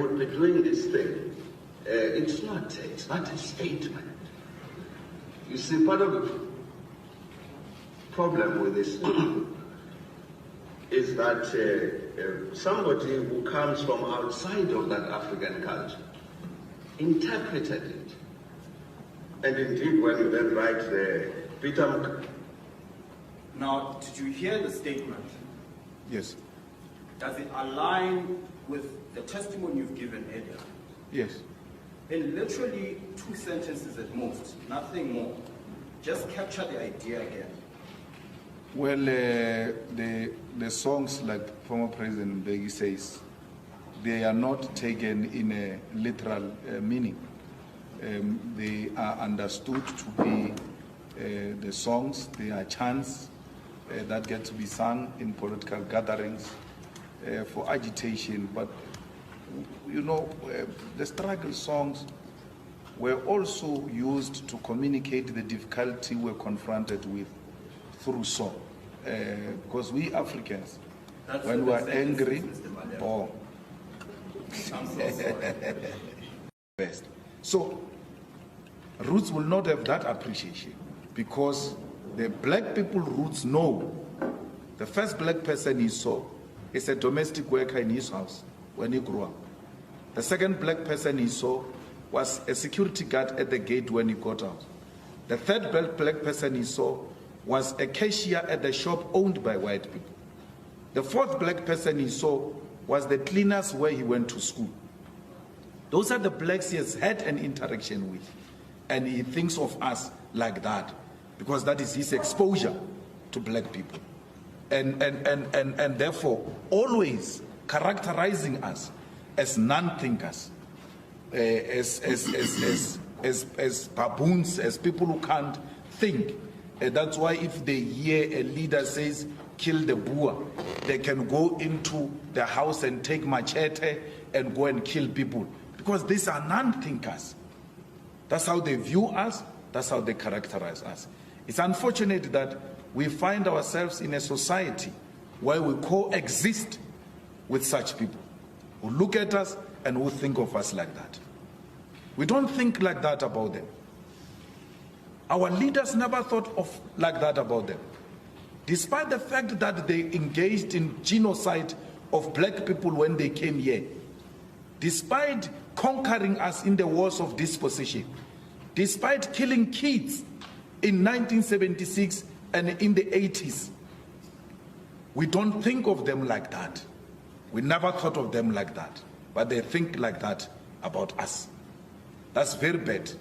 would be doing this thing, it's not a statement. You see, part of the problem with this is that somebody who comes from outside of that African culture interpreted it. And indeed, when you then write the Peter... Now, did you hear the statement? Yes. Does it align with the testimony you've given earlier? Yes. In literally 2 sentences at most, nothing more. Just capture the idea again. Well, the songs, like former President Mbeki says, they are not taken in a literal meaning. They are understood to be the songs, they are chants that get to be sung in political gatherings for agitation. But, you know, the struggle songs were also used to communicate the difficulty we're confronted with through song. Because we Africans, when we are angry, best. So, Roots will not have that appreciation because the black people Roots know the first black person he saw is a domestic worker in his house when he grew up. The second black person he saw was a security guard at the gate when he got out. The third black person he saw was a cashier at the shop owned by white people. The fourth black person he saw was the cleaners where he went to school. Those are the blacks he has had an interaction with. And he thinks of us like that because that is his exposure to black people. And therefore, always characterizing us as non-thinkers, as baboons, as people who can't think. That's why if they hear a leader says, kill the Boer, they can go into the house and take machete and go and kill people. Because these are non-thinkers. That's how they view us, that's how they characterize us. It's unfortunate that we find ourselves in a society where we coexist with such people who look at us and who think of us like that. We don't think like that about them. Our leaders never thought of like that about them. Despite the fact that they engaged in genocide of black people when they came here, despite conquering us in the wars of dispossession, despite killing kids in 1976 and in the 80s, we don't think of them like that. We never thought of them like that, but they think like that about us. That's very bad.